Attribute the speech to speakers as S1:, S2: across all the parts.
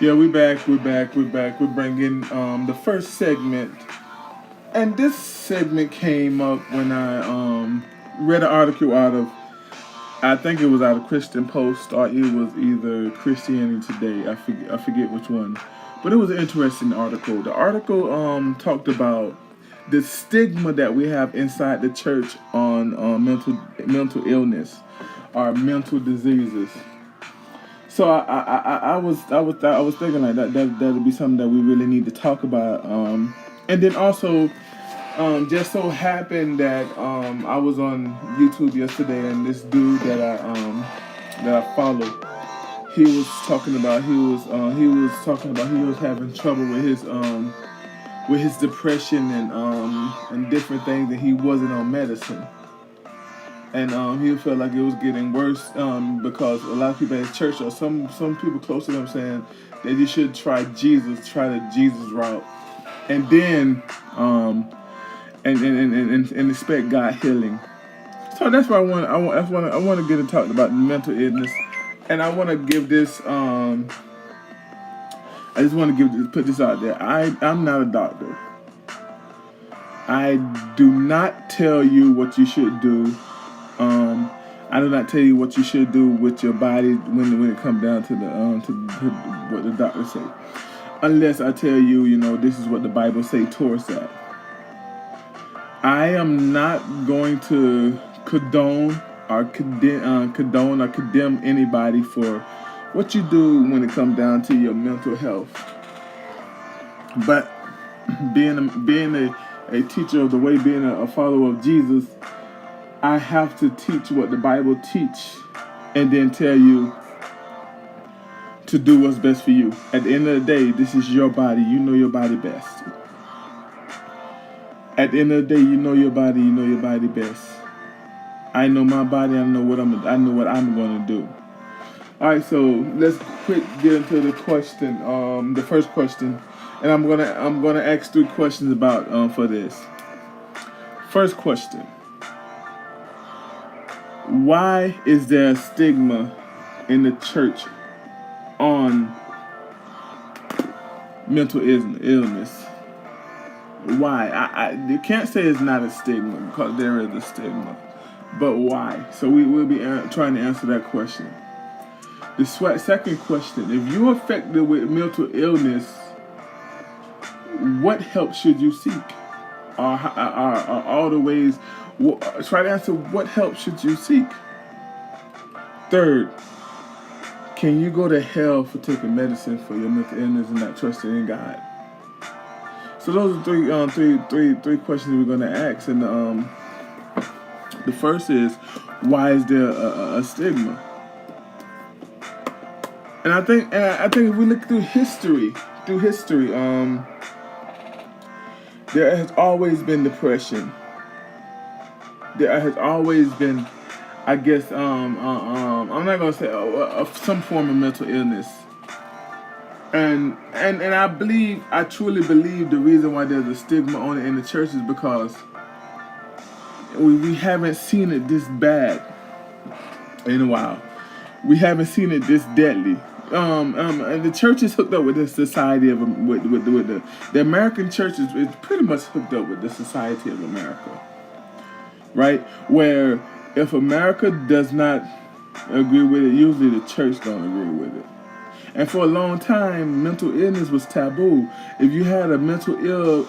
S1: Yeah, we back. We're back. We're back. We're bringing the first segment, and this segment came up when I read an article out of, I think it was out of Christian Post or it was either Christianity Today. I forget which one, but it was an interesting article. The article talked about the stigma that we have inside the church on mental illness or mental diseases. So I was thinking like that'd be something that we really need to talk about. And then also, just so happened that I was on YouTube yesterday, and this dude that I follow, he was talking about he was having trouble with his depression and different things, and he wasn't on medicine. And he felt like it was getting worse because a lot of people at church or some people close to them saying that you should try the Jesus route, and then and expect God healing. So that's why I want to get to talk about mental illness, and I want to give this I just want to put this out there. I'm not a doctor. I do not tell you what you should do. I do not tell you what you should do with your body when it comes down to to what the doctors say, unless I tell you, this is what the Bible say towards that. I am not going to condone or condemn anybody for what you do when it comes down to your mental health. But being a teacher of the way, being a follower of Jesus, I have to teach what the Bible teach, and then tell you to do what's best for you. At the end of the day, this is your body. You know your body best. At the end of the day, you know your body. You know your body best. I know my body. I know what I'm going to do. All right, so let's quick get into the question. The first question, and I'm gonna ask 3 questions about for this. First question: why is there a stigma in the church on mental illness? Why? You can't say it's not a stigma, because there is a stigma. But why? So we will be trying to answer that question. The second question: if you're affected with mental illness, what help should you seek? Are all the ways? Try to answer, what help should you seek? Third, can you go to hell for taking medicine for your mental illness and not trusting in God? So those are three questions we're going to ask. And the first is, why is there a stigma? And I think if we look through history, there has always been depression. There has always been, I guess, I'm not gonna say some form of mental illness. And I truly believe the reason why there's a stigma on it in the church is because we haven't seen it this bad in a while. We haven't seen it this deadly. And the church is hooked up with the society of the American church is pretty much hooked up with the society of America, right? Where if America does not agree with it, usually the church don't agree with it. And for a long time, mental illness was taboo. If you had a mental ill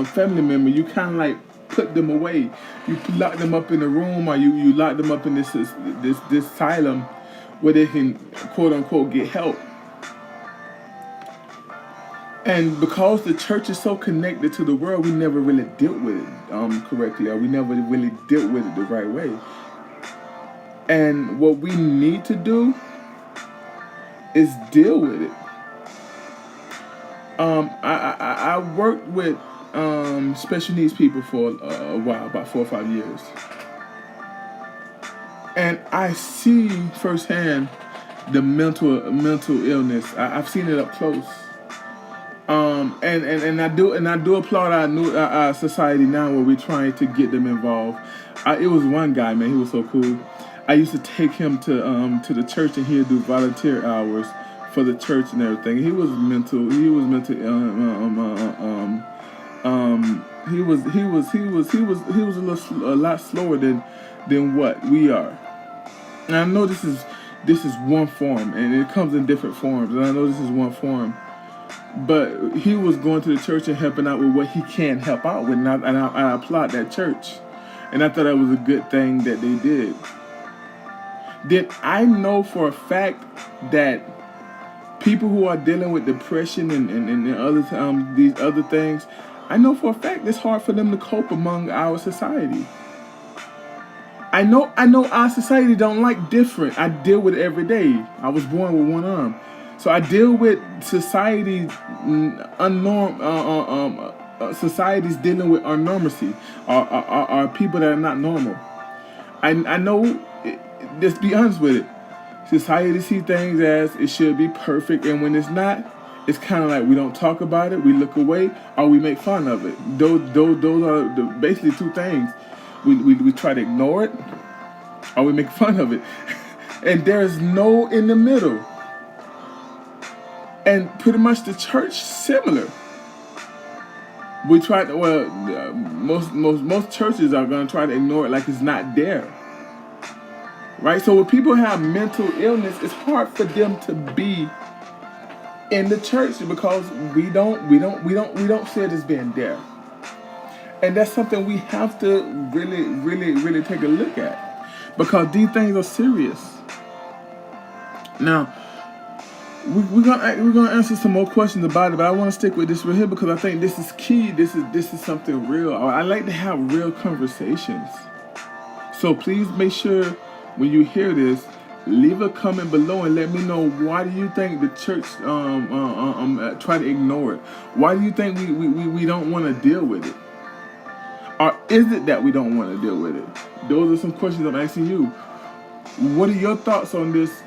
S1: family member, you kind of like put them away. You lock them up in a room, or you lock them up in this asylum where they can, quote unquote, get help. And because the church is so connected to the world, we never really dealt with it correctly, or we never really dealt with it the right way. And what we need to do is deal with it. I worked with special needs people for a while, about 4 or 5 years. And I see firsthand the mental illness. I've seen it up close. And I do applaud our society now, where we're trying to get them involved. It was one guy, man, he was so cool. I used to take him to the church, and he'd do volunteer hours for the church and everything. He was mental. He was mental. He was a lot slower than what we are. And I know this is one form, and it comes in different forms. And I know this is one form, but he was going to the church and helping out with what he can help out with, and I applaud that church, and I thought that was a good thing that they did. Did I know for a fact that people who are dealing with depression and other these other things, I know for a fact it's hard for them to cope among our society. I know our society don't like different. I deal with it every day. I was born with one arm, so I deal with society's society's dealing with our normalcy, our people that are not normal. I know. Let's be honest with it. Society see things as it should be perfect, and when it's not, it's kind of like we don't talk about it, we look away, or we make fun of it. Those are basically two things. We try to ignore it, or we make fun of it, and there's no in the middle. And pretty much the church similar. We try to most churches are gonna try to ignore it like it's not there. Right? So when people have mental illness, it's hard for them to be in the church because we don't see it as being there. And that's something we have to really take a look at, because these things are serious. Now, we're gonna answer some more questions about it, but I want to stick with this right here because I think this is key. This is something real. I like to have real conversations. So please make sure when you hear this, leave a comment below and let me know, why do you think the church try to ignore it? Why do you think we don't want to deal with it? Or is it that we don't want to deal with it? Those are some questions I'm asking you. What are your thoughts on this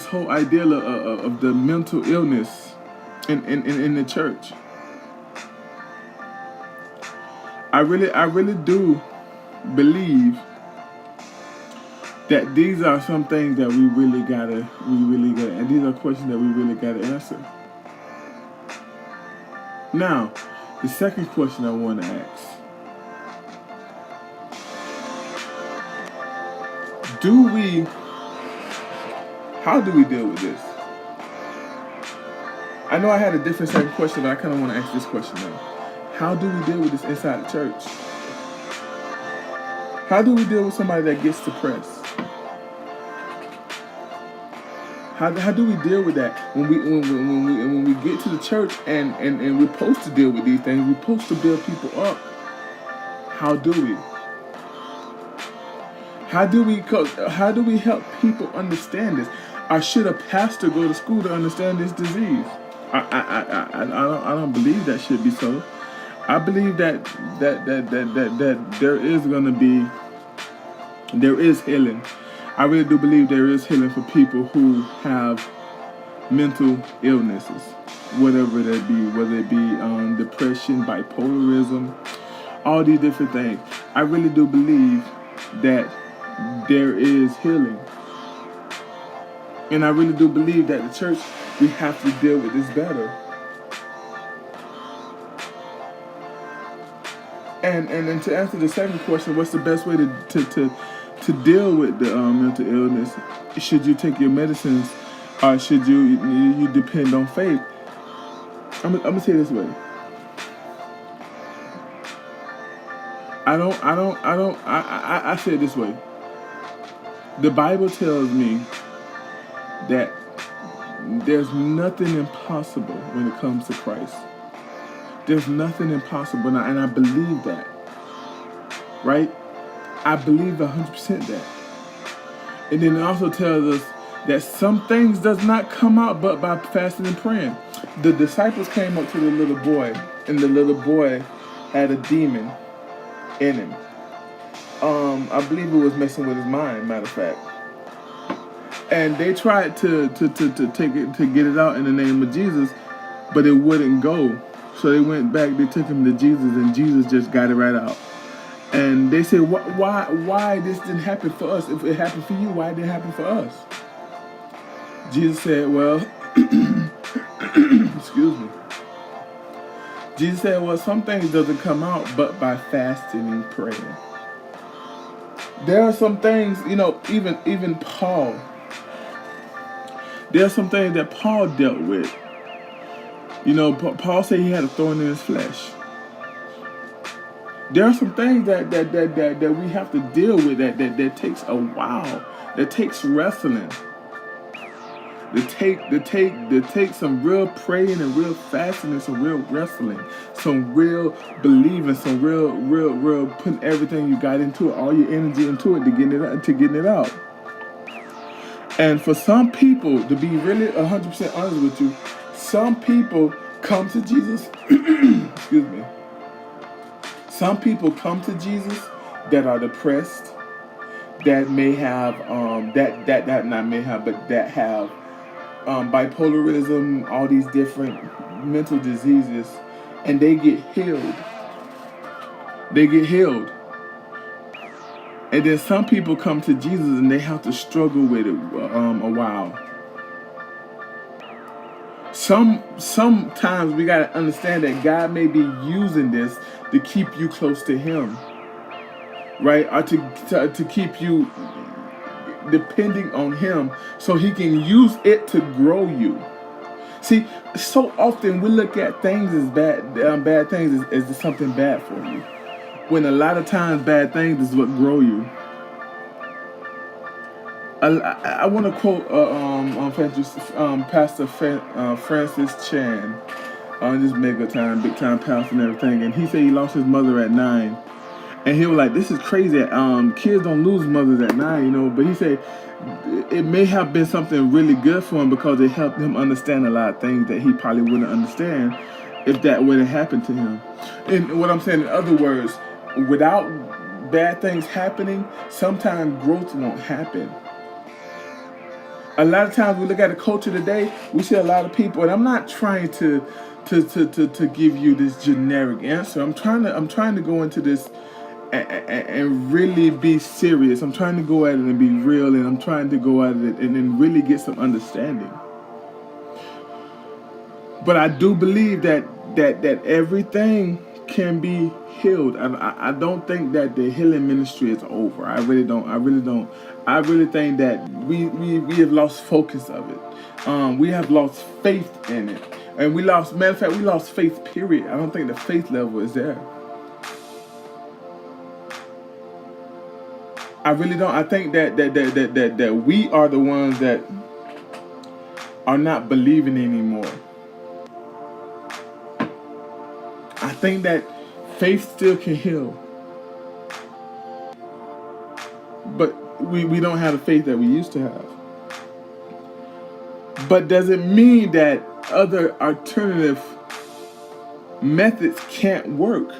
S1: whole idea of the mental illness in the church? I really do believe that these are some things that we really gotta, and these are questions that we really gotta answer. Now, the second question I want to ask: how do we deal with this? I know I had a different second question, but I kind of want to ask this question now. How do we deal with this inside the church? How do we deal with somebody that gets depressed? How do we deal with that when we get to the church and we're supposed to deal with these things? We're supposed to build people up. How do we? How do we help people understand this? Or should a pastor go to school to understand this disease? I don't believe that should be so. I believe that there is healing. I really do believe there is healing for people who have mental illnesses, whatever that be, whether it be depression, bipolarism, all these different things. I really do believe that there is healing. And I really do believe that the church, we have to deal with this better. And to answer the second question, what's the best way to deal with the mental illness? Should you take your medicines, or should you depend on faith? I'm gonna say it this way. I say it this way. The Bible tells me that there's nothing impossible when it comes to Christ. There's nothing impossible, and I believe that. Right? I believe 100% that. And then it also tells us that some things does not come out but by fasting and praying. The disciples came up to the little boy, and the little boy had a demon in him. I believe it was messing with his mind, matter of fact. And they tried to take it, to get it out in the name of Jesus, but it wouldn't go. So they went back, they took him to Jesus, and Jesus just got it right out. And they said, why this didn't happen for us? If it happened for you, why didn't it happen for us? Jesus said, well, Excuse me. Jesus said, well, some things doesn't come out but by fasting and praying. There are some things, even Paul, there are some things that Paul dealt with. Paul said he had a thorn in his flesh. There are some things that we have to deal with that takes a while, that takes wrestling. That take some real praying and real fasting and some real wrestling, some real believing, some real putting everything you got into it, all your energy into it to getting it out. And for some people, to be really 100% honest with you, some people come to Jesus. Excuse me. Some people come to Jesus that are depressed, that may have that have bipolarism, all these different mental diseases, and they get healed. And then some people come to Jesus and they have to struggle with it a while. Sometimes we got to understand that God may be using this to keep you close to Him, right? Or to keep you depending on Him, so He can use it to grow you. See, so often we look at things as bad things as something bad for you, when a lot of times bad things is what grow you. I want to quote Pastor Francis Chan, this big time pastor and everything, and he said he lost his mother at 9. And he was like, this is crazy. Kids don't lose mothers at 9, but he said it may have been something really good for him, because it helped him understand a lot of things that he probably wouldn't understand if that would have happened to him. And what I'm saying, in other words, without bad things happening, sometimes growth won't happen. A lot of times we look at the culture today, we see a lot of people, and I'm not trying to give you this generic answer. I'm trying to go into this and really be serious. I'm trying to go at it and be real, and I'm trying to go at it and then really get some understanding. But I do believe that everything can be healed. I don't think that the healing ministry is over. I really don't. I really think that we have lost focus of it. We have lost faith in it, and we lost faith. Period. I don't think the faith level is there. I really don't. I think that we are the ones that are not believing anymore. I think that faith still can heal, but we don't have the faith that we used to have. But does it mean that other alternative methods can't work?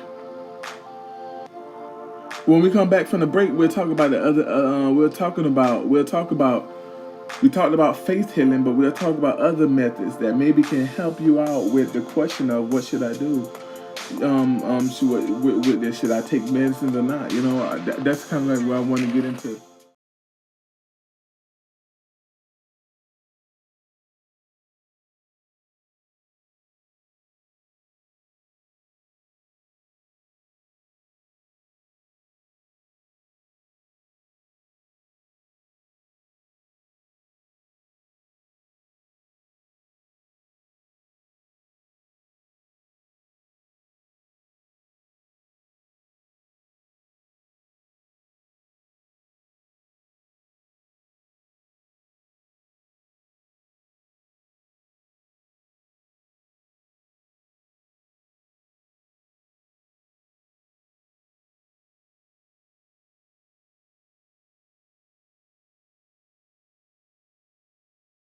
S1: When we come back from the break, we'll talk about the other. We talked about faith healing, but we'll talk about other methods that maybe can help you out with the question of what should I do. Should I take medicines or not? That's kind of like what I want to get into.